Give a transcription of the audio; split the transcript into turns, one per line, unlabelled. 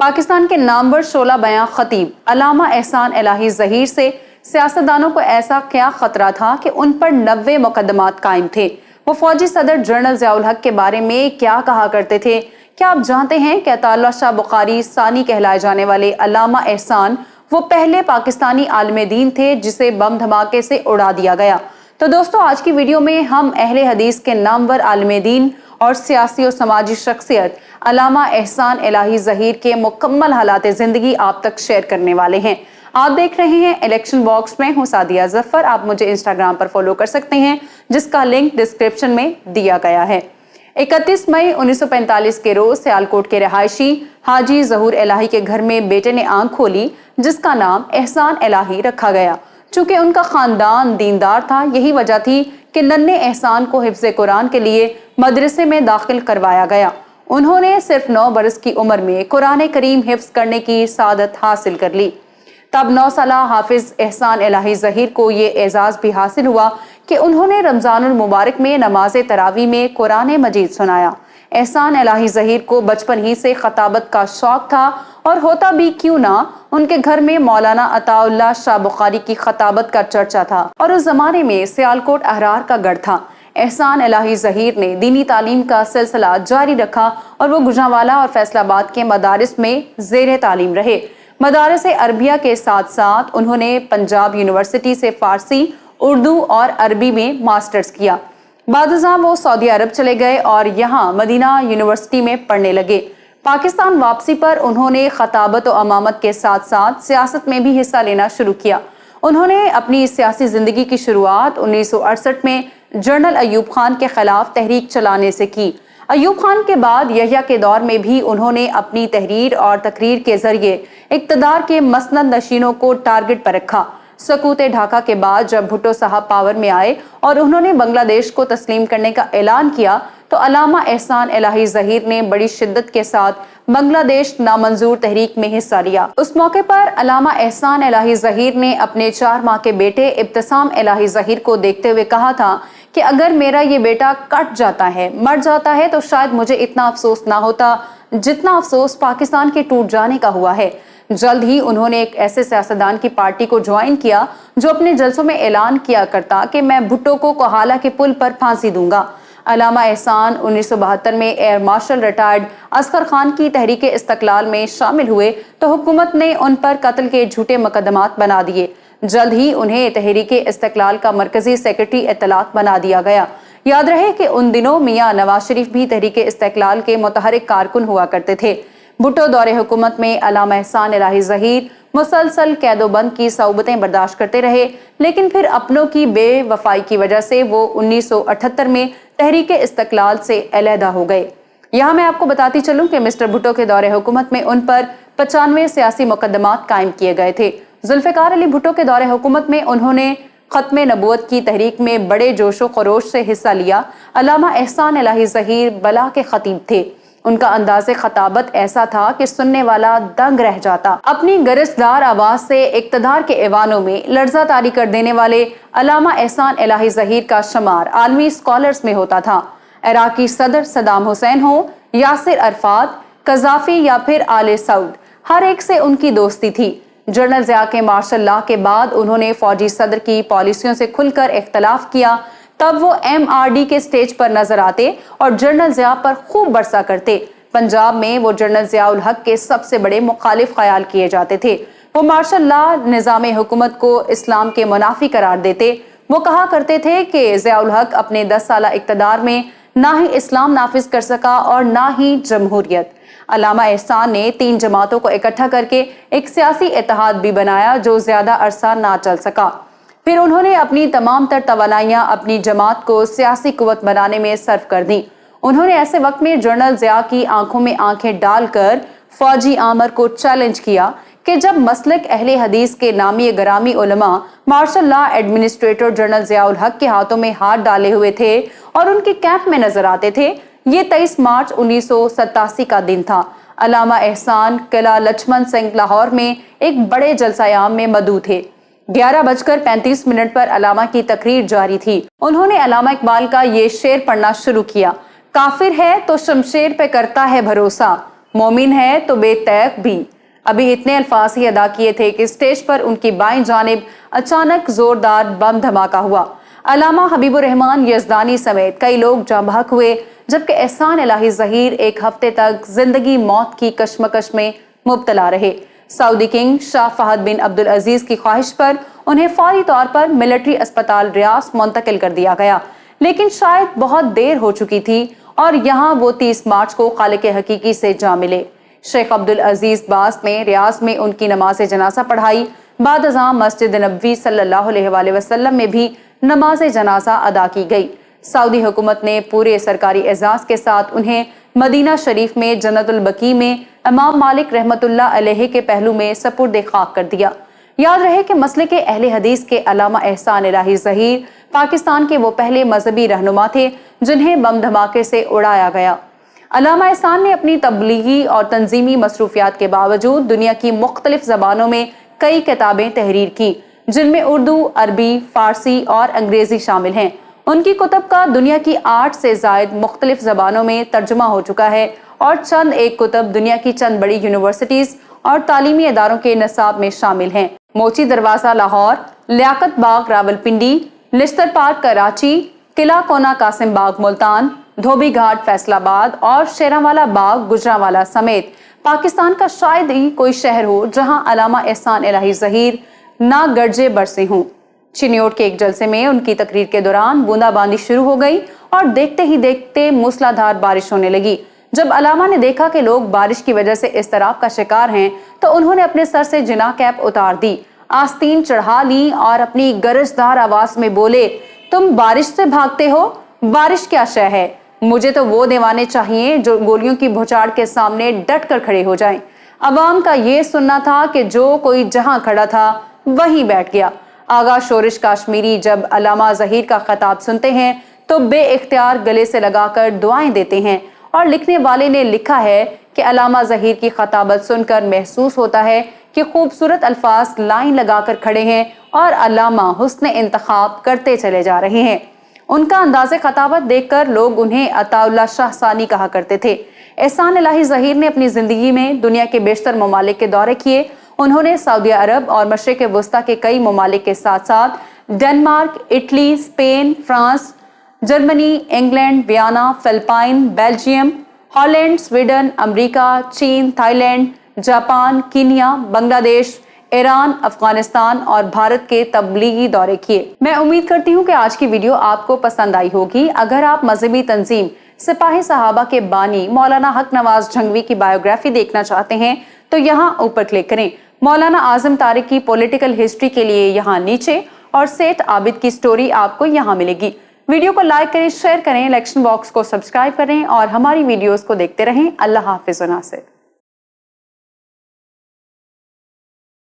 پاکستان کے نامور شعلہ بیاں خطیب علامہ احسان الہی ظہیر سے سیاستدانوں کو ایسا کیا خطرہ تھا کہ ان پر 90 مقدمات قائم تھے؟ وہ فوجی صدر جنرل ضیاء الحق کے بارے میں کیا کہا کرتے تھے؟ کیا آپ جانتے ہیں کہ عطا اللہ شاہ بخاری ثانی کہلائے جانے والے علامہ احسان وہ پہلے پاکستانی عالم دین تھے جسے بم دھماکے سے اڑا دیا گیا؟ تو دوستو، آج کی ویڈیو میں ہم اہل حدیث کے نامور عالم دین اور سیاسی و سماجی شخصیت علامہ احسان الہی ظہیر کے مکمل حالات زندگی آپ تک شیئر کرنے والے ہیں۔ آپ دیکھ رہے ہیں الیکشن باکس میں ہوں سعدیہ ظفر۔ آپ مجھے انسٹاگرام پر فالو کر سکتے ہیں جس کا لنک ڈسکرپشن میں دیا گیا ہے۔ 31 مئی 1945 کے روز سیالکوٹ کے رہائشی حاجی ظہور الہی کے گھر میں بیٹے نے آنکھ کھولی جس کا نام احسان الہی رکھا گیا۔ چونکہ ان کا خاندان دیندار تھا، یہی وجہ تھی کہ ننھے احسان کو حفظ قرآن کے لیے مدرسے میں داخل کروایا گیا۔ انہوں نے صرف 9 برس کی عمر میں قرآن کریم حفظ کرنے کی سعادت حاصل کر لی۔ تب 9 سالہ حافظ احسان الہی ظہیر کو یہ اعزاز بھی حاصل ہوا کہ انہوں نے رمضان المبارک میں نماز تراویح میں قرآن مجید سنایا۔ احسان الہی ظہیر کو بچپن ہی سے خطابت کا شوق تھا، اور ہوتا بھی کیوں نہ، ان کے گھر میں مولانا عطا اللہ شاہ بخاری کی خطابت کا چرچا تھا، اور اس زمانے میں سیالکوٹ احرار کا گڑھ تھا۔ احسان الہی ظہیر نے دینی تعلیم کا سلسلہ جاری رکھا اور وہ گوجرانوالہ اور فیصل آباد کے مدارس میں زیر تعلیم رہے۔ مدارس عربیہ کے ساتھ ساتھ انہوں نے پنجاب یونیورسٹی سے فارسی، اردو اور عربی میں ماسٹرز کیا۔ بعد ازاں وہ سعودی عرب چلے گئے اور یہاں مدینہ یونیورسٹی میں پڑھنے لگے۔ پاکستان واپسی پر انہوں نے خطابت و امامت کے ساتھ ساتھ سیاست میں بھی حصہ لینا شروع کیا۔ انہوں نے اپنی سیاسی زندگی کی شروعات 1968 میں جنرل ایوب خان کے خلاف تحریک چلانے سے کی۔ ایوب خان کے بعد یحییٰ کے دور میں بھی انہوں نے اپنی تحریر اور تقریر کے ذریعے اقتدار کے مسند نشینوں کو ٹارگٹ پر رکھا۔ سقوط ڈھاکہ کے بعد جب بھٹو صاحب پاور میں آئے اور انہوں نے بنگلہ دیش کو تسلیم کرنے کا اعلان کیا تو علامہ احسان الہی ظہیر نے بڑی شدت کے ساتھ بنگلہ دیش نامنظور تحریک میں حصہ لیا۔ اس موقع پر علامہ احسان الہی ظہیر نے اپنے 4 ماہ کے بیٹے ابتسام الہی ظہیر کو دیکھتے ہوئے کہا تھا کہ اگر میرا یہ بیٹا کٹ جاتا ہے، مر جاتا ہے، تو شاید مجھے اتنا افسوس نہ ہوتا جتنا افسوس پاکستان کے ٹوٹ جانے کا ہوا ہے۔ جلد ہی انہوں نے ایک ایسے سیاستدان کی پارٹی کو جوائن کیا جو اپنے جلسوں میں اعلان کیا کرتا کہ میں بھٹو کو کوہالہ کے پل پر پھانسی دوں گا۔ علامہ احسان 1972 میں air marshal retired Asghar Khan کی تحریک استقلال میں شامل ہوئے تو حکومت نے ان پر قتل کے جھوٹے مقدمات بنا دیے۔ جلد ہی انہیں تحریک استقلال کا مرکزی سیکرٹری اطلاعات بنا دیا گیا۔ یاد رہے کہ ان دنوں میاں نواز شریف بھی تحریک استقلال کے متحرک کارکن ہوا کرتے تھے۔ بھٹو دور حکومت میں علامہ احسان الہی ظہیر مسلسل قید و بند کی صعوبتیں برداشت کرتے رہے، لیکن پھر اپنوں کی بے وفائی کی وجہ سے وہ 1978 میں تحریک استقلال سے علیحدہ ہو گئے۔ یہاں میں آپ کو بتاتی چلوں کہ مسٹر بھٹو کے دور حکومت میں ان پر 95 سیاسی مقدمات قائم کیے گئے تھے۔ ذوالفقار علی بھٹو کے دور حکومت میں انہوں نے ختم نبوت کی تحریک میں بڑے جوش و خروش سے حصہ لیا۔ علامہ احسان الہی ظہیر بلا کے خطیب تھے۔ ان کا انداز خطابت ایسا تھا کہ سننے والا دنگ رہ جاتا۔ اپنی گرجدار آواز سے اقتدار کے ایوانوں میں لرزہ طاری کر دینے والے علامہ احسان الہی ظہیر کا شمار عالمی اسکالرز میں ہوتا تھا۔ عراقی صدر صدام حسین ہو، یاسر عرفات، قذافی یا پھر آل سعود، ہر ایک سے ان کی دوستی تھی۔ جنرل ضیاء کے مارشل لاء کے بعد انہوں نے فوجی صدر کی پالیسیوں سے کھل کر اختلاف کیا۔ تب وہ MRD کے سٹیج پر نظر آتے اور جنرل ضیاء پر خوب برسا کرتے۔ پنجاب میں وہ جنرل ضیاء الحق کے سب سے بڑے مخالف خیال کیے جاتے تھے۔ وہ مارشل لاء نظام حکومت کو اسلام کے منافی قرار دیتے۔ وہ کہا کرتے تھے کہ ضیاء الحق اپنے 10 سالہ اقتدار میں نہ ہی اسلام نافذ کر سکا اور نہ ہی جمہوریت۔ علامہ احسان نے 3 جماعتوں کو اکٹھا کر کے ایک سیاسی اتحاد بھی بنایا جو زیادہ عرصہ نہ چل سکا۔ پھر انہوں نے اپنی تمام تر توانائیاں اپنی جماعت کو سیاسی قوت بنانے میں صرف کر دیں۔ انہوں نے ایسے وقت میں جنرل ضیاء کی آنکھوں میں آنکھیں ڈال کر فوجی آمر کو چیلنج کیا کہ جب مسلک اہل حدیث کے نامی گرامی علماء martial law administrator general Zia ul-Haq کے ہاتھوں میں ہاتھ ڈالے ہوئے تھے اور ان کے کیمپ میں نظر آتے تھے۔ یہ 23 مارچ 1987 کا دن تھا۔ علامہ احسان قلعہ لچھمن سنگھ لاہور میں ایک بڑے جلسہ عام میں مدعو تھے۔ 11:35 پر علامہ کی تقریر جاری تھی۔ انہوں نے علامہ اقبال کا یہ شعر پڑھنا شروع کیا: کافر ہے تو شمشیر پہ کرتا ہے بھروسہ، مومن ہے تو بے تیق بھی۔ ابھی اتنے الفاظ ہی ادا کیے تھے کہ اسٹیج پر ان کی بائیں جانب اچانک زوردار بم دھماکہ ہوا۔ علامہ حبیب الرحمن یزدانی سمیت کئی لوگ جاں بحق ہوئے، جبکہ احسان الہی ظہیر ایک ہفتے تک زندگی موت کی کشمکش میں مبتلا رہے۔ سعودی کنگ شاہ فہد بن عبدالعزیز کی خواہش پر انہیں فوری طور پر ملٹری اسپتال ریاض منتقل کر دیا گیا، لیکن شاید بہت دیر ہو چکی تھی اور یہاں وہ 30 مارچ کو خالق حقیقی سے جا ملے۔ شیخ عبدالعزیز باز نے ریاض میں ان کی نماز جنازہ پڑھائی۔ بعد ازاں مسجد نبوی صلی اللہ علیہ وآلہ وسلم میں بھی نماز جنازہ ادا کی گئی۔ سعودی حکومت نے پورے سرکاری اعزاز کے ساتھ انہیں مدینہ شریف میں جنت البقیع میں امام مالک رحمت اللہ علیہ کے پہلو میں سپرد خاک کر دیا۔ یاد رہے کہ مسلک اہل حدیث کے علامہ احسان الہی ظہیر پاکستان کے وہ پہلے مذہبی رہنما تھے جنہیں بم دھماکے سے اڑایا گیا۔ علامہ احسان نے اپنی تبلیغی اور تنظیمی مصروفیات کے باوجود دنیا کی مختلف زبانوں میں کئی کتابیں تحریر کی، جن میں اردو، عربی، فارسی اور انگریزی شامل ہیں۔ ان کی کتب کا دنیا کی 8 سے زائد مختلف زبانوں میں ترجمہ ہو چکا ہے اور چند ایک کتب دنیا کی چند بڑی یونیورسٹیز اور تعلیمی اداروں کے نصاب میں شامل ہیں۔ موچی دروازہ لاہور، لیاقت باغ راولپنڈی، لشتر پارک کراچی، قلعہ کونا قاسم باغ ملتان، دھوبی گھاٹ فیصل آباد اور شیرانوالہ باغ گجرانوالہ سمیت پاکستان کا شاید ہی کوئی شہر ہو جہاں علامہ احسان الہی ظہیر نہ گرجے برسے ہوں۔ چنیوٹ کے ایک جلسے میں ان کی تقریر کے دوران بوندا باندی شروع ہو گئی اور دیکھتے ہی دیکھتے موسلادھار بارش ہونے لگی۔ جب علامہ نے دیکھا کہ لوگ بارش کی وجہ سے اضطراب کا شکار ہیں تو انہوں نے اپنے سر سے جناح کیپ اتار دی، آستین چڑھا لی اور اپنی گرجدار آواز میں بولے، تم بارش سے بھاگتے ہو؟ بارش کیا شے ہے؟ مجھے تو وہ دیوانے چاہیے جو گولیوں کی بھوچاڑ کے سامنے ڈٹ کر کھڑے ہو جائیں۔ عوام کا یہ سننا تھا کہ جو کوئی جہاں کھڑا تھا وہیں بیٹھ گیا۔ آغا شورش کاشمیری جب علامہ ظہیر کا خطاب سنتے ہیں تو بے اختیار گلے سے لگا کر دعائیں دیتے ہیں، اور لکھنے والے نے لکھا ہے کہ علامہ ظہیر کی خطابت سن کر محسوس ہوتا ہے کہ خوبصورت الفاظ لائن لگا کر کھڑے ہیں اور علامہ حسن انتخاب کرتے چلے جا رہے ہیں۔ ان کا انداز خطابت دیکھ کر لوگ انہیں عطا اللہ شاہ ثانی کہا کرتے تھے۔ احسان الہی ظہیر نے اپنی زندگی میں دنیا کے بیشتر ممالک کے دورے کیے۔ انہوں نے سعودی عرب اور مشرق وسطیٰ کے کئی ممالک کے ساتھ ساتھ Denmark, Italy, Spain, France, Germany, England, Vienna, Philippines, Belgium, Holland, Sweden, امریکہ، چین، Thailand, Japan, Kenya, Bangladesh, Iran, Afghanistan اور بھارت کے تبلیغی دورے کیے۔ میں امید کرتی ہوں کہ آج کی ویڈیو آپ کو پسند آئی ہوگی۔ اگر آپ مذہبی تنظیم سپاہی صحابہ کے بانی مولانا حق نواز جھنگوی کی بائیوگرافی دیکھنا چاہتے ہیں تو یہاں اوپر کلک کریں۔ مولانا اعظم طارق کی پولیٹیکل ہسٹری کے لیے یہاں نیچے، اور سیٹھ عابد کی سٹوری آپ کو یہاں ملے گی۔ ویڈیو کو لائک کریں، شیئر کریں، الیکشن باکس کو سبسکرائب کریں اور ہماری ویڈیوز کو دیکھتے رہیں۔ اللہ حافظ و ناصر۔